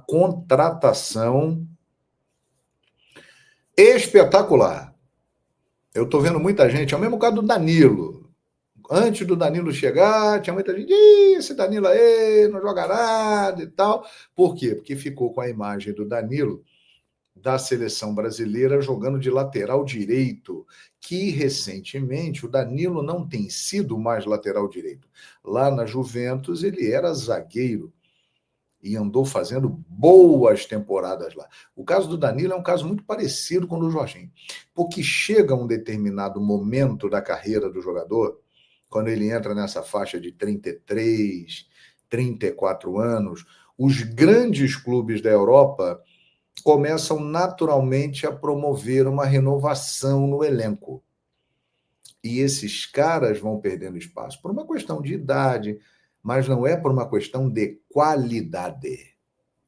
contratação espetacular. Eu estou vendo muita gente, é o mesmo caso do Danilo. Antes do Danilo chegar, tinha muita gente, esse Danilo aí não joga nada e tal. Por quê? Porque ficou com a imagem do Danilo da seleção brasileira jogando de lateral direito, que recentemente o Danilo não tem sido mais lateral direito. Lá na Juventus ele era zagueiro e andou fazendo boas temporadas lá. O caso do Danilo é um caso muito parecido com o do Jorginho, porque chega um determinado momento da carreira do jogador, quando ele entra nessa faixa de 33, 34 anos, os grandes clubes da Europa começam naturalmente a promover uma renovação no elenco. E esses caras vão perdendo espaço por uma questão de idade, mas não é por uma questão de qualidade.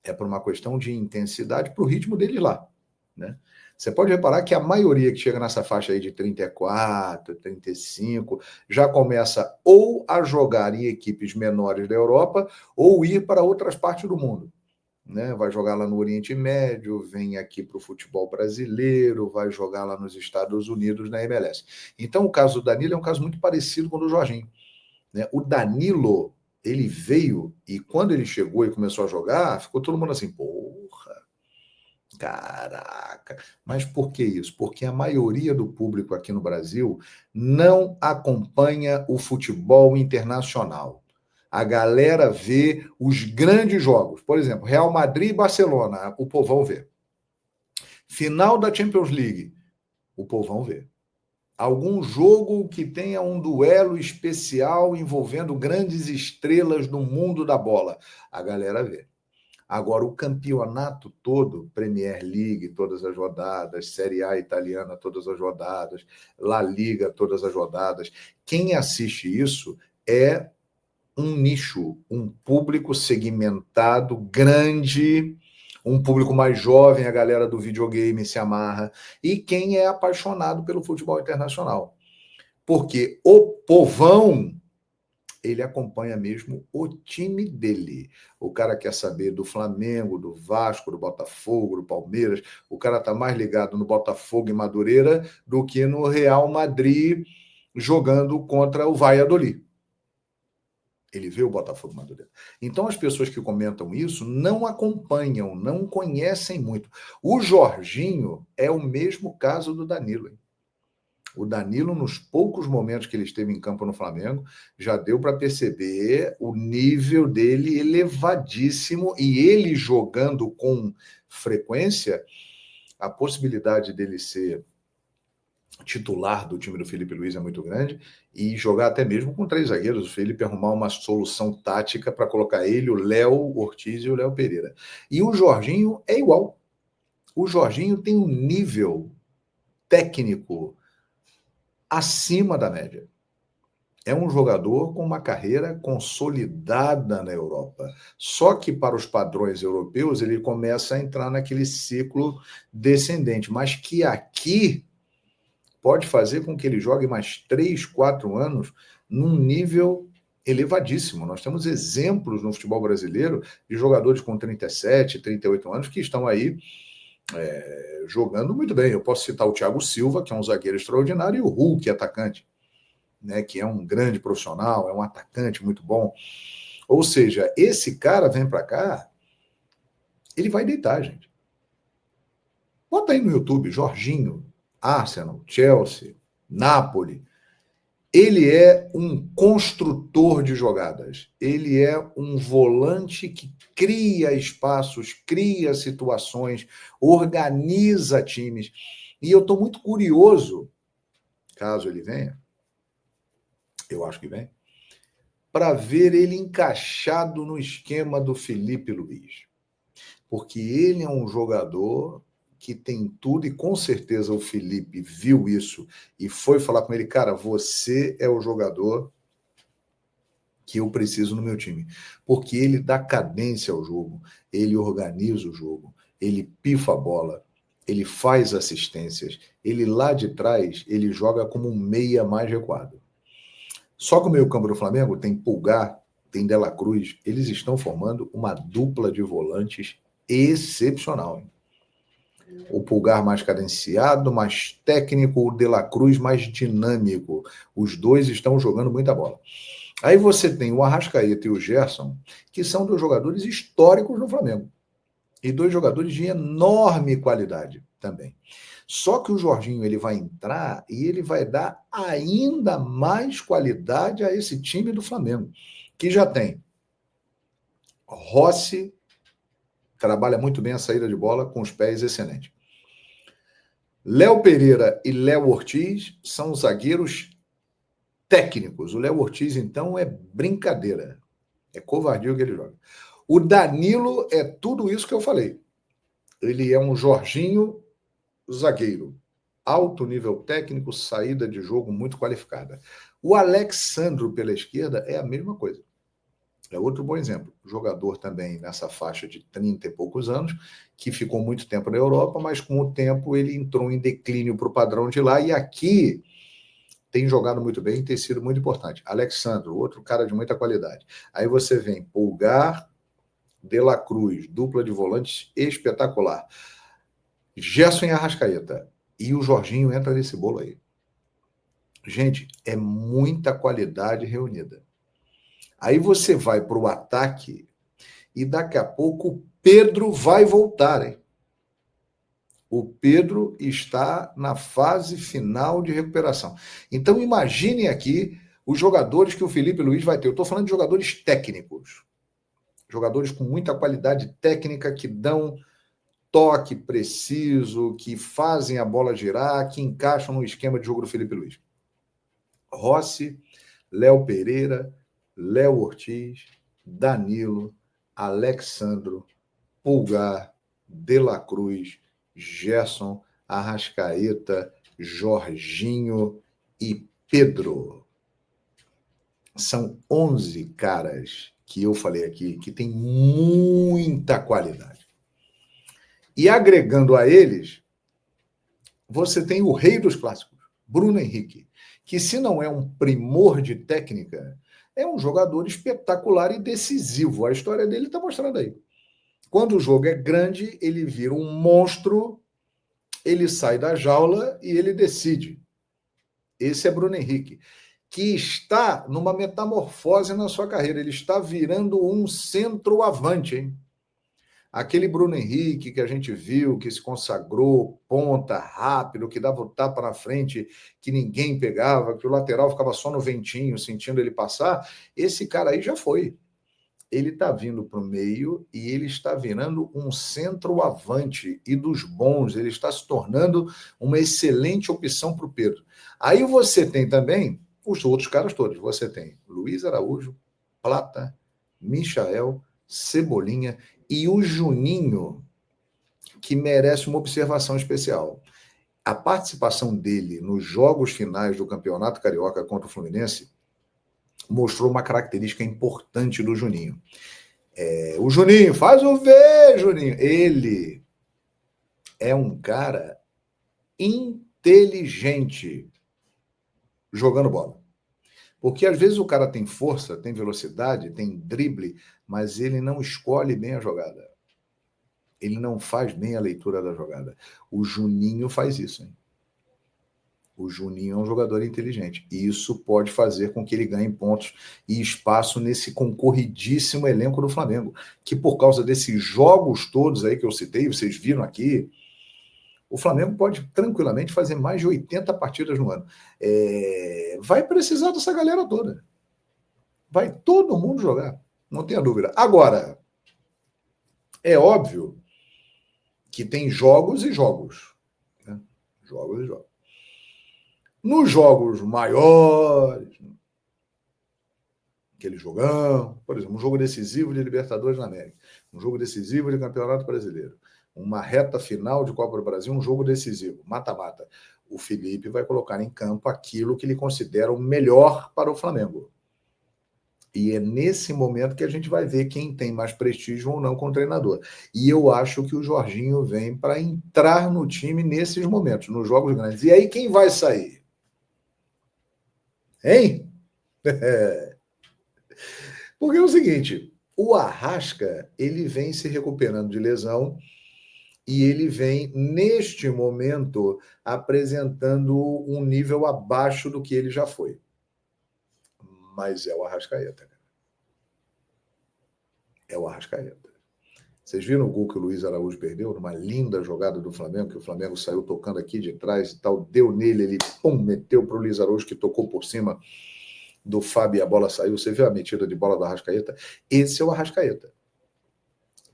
É por uma questão de intensidade para o ritmo deles lá. Né? Você pode reparar que a maioria que chega nessa faixa aí de 34, 35, já começa ou a jogar em equipes menores da Europa ou ir para outras partes do mundo. Né? Vai jogar lá no Oriente Médio, vem aqui para o futebol brasileiro, vai jogar lá nos Estados Unidos na MLS. Então, o caso do Danilo é um caso muito parecido com o do Jorginho. Né? O Danilo, ele veio e quando ele chegou e começou a jogar, ficou todo mundo assim, porra, caraca. Mas por que isso? Porque a maioria do público aqui no Brasil não acompanha o futebol internacional. A galera vê os grandes jogos. Por exemplo, Real Madrid e Barcelona, o povão vê. Final da Champions League, o povão vê. Algum jogo que tenha um duelo especial envolvendo grandes estrelas do mundo da bola, a galera vê. Agora, o campeonato todo, Premier League, todas as rodadas, Série A italiana, todas as rodadas, La Liga, todas as rodadas, quem assiste isso é um nicho, um público segmentado, grande, um público mais jovem, a galera do videogame se amarra, e quem é apaixonado pelo futebol internacional. Porque o povão, ele acompanha mesmo o time dele. O cara quer saber do Flamengo, do Vasco, do Botafogo, do Palmeiras. O cara está mais ligado no Botafogo e Madureira do que no Real Madrid jogando contra o Valladolid. Ele vê o Botafogo Madureira. Então, as pessoas que comentam isso não acompanham, não conhecem muito. O Jorginho é o mesmo caso do Danilo. Hein? O Danilo, nos poucos momentos que ele esteve em campo no Flamengo, já deu para perceber o nível dele elevadíssimo e ele jogando com frequência, a possibilidade dele ser titular do time do Felipe Luiz é muito grande e jogar até mesmo com 3 zagueiros, o Felipe arrumar uma solução tática para colocar ele, o Léo Ortiz e o Léo Pereira. E o Jorginho é igual. O Jorginho tem um nível técnico acima da média. É um jogador com uma carreira consolidada na Europa. Só que para os padrões europeus ele começa a entrar naquele ciclo descendente, mas que aqui pode fazer com que ele jogue mais 3, 4 anos num nível elevadíssimo. Nós temos exemplos no futebol brasileiro de jogadores com 37, 38 anos que estão aí jogando muito bem. Eu posso citar o Thiago Silva, que é um zagueiro extraordinário, e o Hulk, atacante, né, que é um grande profissional, é um atacante muito bom. Ou seja, esse cara vem para cá, ele vai deitar, gente. Bota aí no YouTube, Jorginho, Arsenal, Chelsea, Napoli. Ele é um construtor de jogadas. Ele é um volante que cria espaços, cria situações, organiza times. E eu estou muito curioso, caso ele venha, eu acho que vem, para ver ele encaixado no esquema do Felipe Luiz. Porque ele é um jogador que tem tudo, e com certeza o Felipe viu isso e foi falar com ele, cara, você é o jogador que eu preciso no meu time. Porque ele dá cadência ao jogo, ele organiza o jogo, ele pifa a bola, ele faz assistências, ele lá de trás, ele joga como um meia mais recuado. Só que o meio-campo do Flamengo tem Pulgar, tem Dela Cruz, eles estão formando uma dupla de volantes excepcional. O Pulgar mais cadenciado, mais técnico, o De La Cruz mais dinâmico. Os dois estão jogando muita bola. Aí você tem o Arrascaeta e o Gerson, que são dois jogadores históricos no Flamengo. E dois jogadores de enorme qualidade também. Só que o Jorginho ele vai entrar e ele vai dar ainda mais qualidade a esse time do Flamengo, que já tem Rossi, trabalha muito bem a saída de bola, com os pés excelente. Léo Pereira e Léo Ortiz são zagueiros técnicos. O Léo Ortiz, então, é brincadeira. É covardia o que ele joga. O Danilo é tudo isso que eu falei. Ele é um Jorginho zagueiro. Alto nível técnico, saída de jogo muito qualificada. O Alexandro pela esquerda é a mesma coisa. É outro bom exemplo. Jogador também nessa faixa de 30 e poucos anos, que ficou muito tempo na Europa, mas com o tempo ele entrou em declínio para o padrão de lá, e aqui tem jogado muito bem e tem sido muito importante. Alexandro, outro cara de muita qualidade. Aí você vem Pulgar, De La Cruz, dupla de volantes espetacular. Gerson e Arrascaeta. E o Jorginho entra nesse bolo aí. Gente, é muita qualidade reunida. Aí você vai para o ataque e daqui a pouco o Pedro vai voltar, hein? O Pedro está na fase final de recuperação. Então imaginem aqui os jogadores que o Felipe Luiz vai ter. Eu estou falando de jogadores técnicos. Jogadores com muita qualidade técnica, que dão toque preciso, que fazem a bola girar, que encaixam no esquema de jogo do Felipe Luiz. Rossi, Léo Pereira, Léo Ortiz, Danilo, Alexandro, Pulgar, De La Cruz, Gerson, Arrascaeta, Jorginho e Pedro. São 11 caras que eu falei aqui que tem muita qualidade. E agregando a eles, você tem o rei dos clássicos, Bruno Henrique, que se não é um primor de técnica, é um jogador espetacular e decisivo. A história dele está mostrando aí. Quando o jogo é grande, ele vira um monstro, ele sai da jaula e ele decide. Esse é Bruno Henrique, que está numa metamorfose na sua carreira. Ele está virando um centroavante, hein? Aquele Bruno Henrique que a gente viu, que se consagrou, ponta, rápido, que dava o tapa na frente, que ninguém pegava, que o lateral ficava só no ventinho, sentindo ele passar, esse cara aí já foi. Ele está vindo para o meio e ele está virando um centroavante e dos bons. Ele está se tornando uma excelente opção para o Pedro. Aí você tem também os outros caras todos. Você tem Luiz Araújo, Plata, Michael, Cebolinha e o Juninho, que merece uma observação especial. A participação dele nos jogos finais do Campeonato Carioca contra o Fluminense mostrou uma característica importante do Juninho. O Juninho, faz o V, Juninho. Ele é um cara inteligente jogando bola. Porque às vezes o cara tem força, tem velocidade, tem drible, mas ele não escolhe bem a jogada. Ele não faz bem a leitura da jogada. O Juninho faz isso, hein? O Juninho é um jogador inteligente. E isso pode fazer com que ele ganhe pontos e espaço nesse concorridíssimo elenco do Flamengo. Que por causa desses jogos todos aí que eu citei, vocês viram aqui, o Flamengo pode tranquilamente fazer mais de 80 partidas no ano. Vai precisar dessa galera toda. Vai todo mundo jogar. Não tenha dúvida. Agora, é óbvio que tem jogos e jogos. Né? Jogos e jogos. Nos jogos maiores, aquele jogão, por exemplo, um jogo decisivo de Libertadores na América, um jogo decisivo de Campeonato Brasileiro, uma reta final de Copa do Brasil, um jogo decisivo, mata-mata. O Felipe vai colocar em campo aquilo que ele considera o melhor para o Flamengo. E é nesse momento que a gente vai ver quem tem mais prestígio ou não com o treinador. E eu acho que o Jorginho vem para entrar no time nesses momentos, nos jogos grandes. E aí quem vai sair? Hein? Porque é o seguinte, O Arrasca, ele vem se recuperando de lesão e ele vem, neste momento, apresentando um nível abaixo do que ele já foi. Mas é o Arrascaeta. É o Arrascaeta. Vocês viram o gol que o Luiz Araújo perdeu? Numa linda jogada do Flamengo, que o Flamengo saiu tocando aqui de trás e tal, deu nele, ele meteu para o Luiz Araújo, que tocou por cima do Fábio e a bola saiu. Você viu a metida de bola do Arrascaeta? Esse é o Arrascaeta,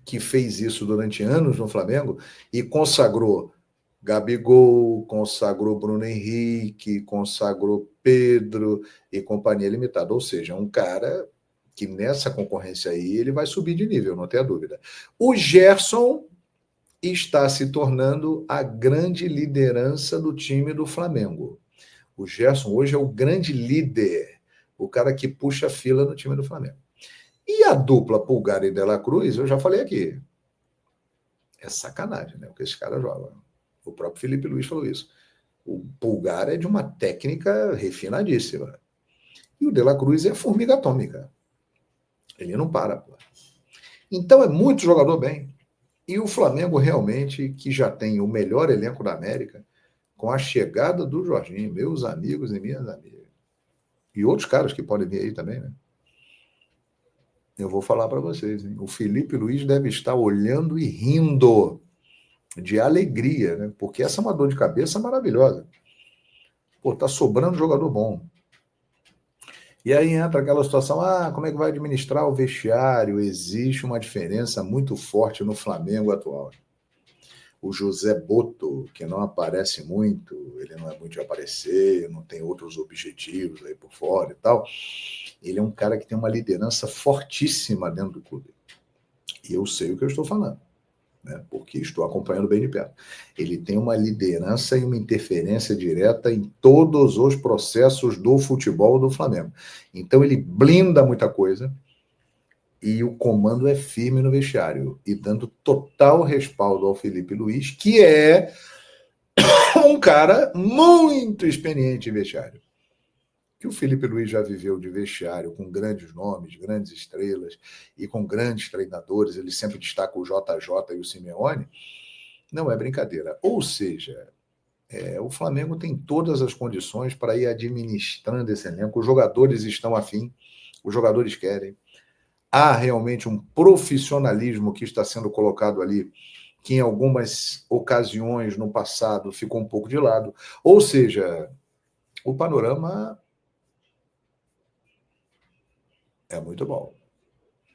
que fez isso durante anos no Flamengo e consagrou Gabigol, consagrou Bruno Henrique, consagrou Pedro e companhia limitada. Ou seja, um cara que nessa concorrência aí ele vai subir de nível, não tenha dúvida. O Gerson está se tornando a grande liderança do time do Flamengo. O Gerson hoje é o grande líder, o cara que puxa a fila no time do Flamengo. E a dupla Pulgar e De La Cruz, eu já falei aqui, é sacanagem, né? O que esses caras jogam. O próprio Felipe Luiz falou isso. O Pulgar é de uma técnica refinadíssima. E o De La Cruz é formiga atômica. Ele não para, pô. Então é muito jogador bem. E o Flamengo realmente, que já tem o melhor elenco da América, com a chegada do Jorginho, meus amigos e minhas amigas. E outros caras que podem vir aí também, né? Eu vou falar para vocês, hein? O Felipe Luiz deve estar olhando e rindo de alegria, né? Porque essa é uma dor de cabeça maravilhosa. Pô, tá sobrando jogador bom. E aí entra aquela situação, como é que vai administrar o vestiário? Existe uma diferença muito forte no Flamengo atual. O José Boto, que não aparece muito, ele não é muito de aparecer, não tem outros objetivos aí por fora e tal, ele é um cara que tem uma liderança fortíssima dentro do clube. E eu sei o que eu estou falando, né? Porque estou acompanhando bem de perto. Ele tem uma liderança e uma interferência direta em todos os processos do futebol do Flamengo. Então ele blinda muita coisa e o comando é firme no vestiário e dando total respaldo ao Felipe Luiz, que é um cara muito experiente em vestiário. Que o Felipe Luiz já viveu de vestiário com grandes nomes, grandes estrelas e com grandes treinadores, ele sempre destaca o JJ e o Simeone, não é brincadeira. Ou seja, o Flamengo tem todas as condições para ir administrando esse elenco, os jogadores estão afim, os jogadores querem. Há realmente um profissionalismo que está sendo colocado ali, que em algumas ocasiões no passado ficou um pouco de lado. Ou seja, o panorama é muito bom.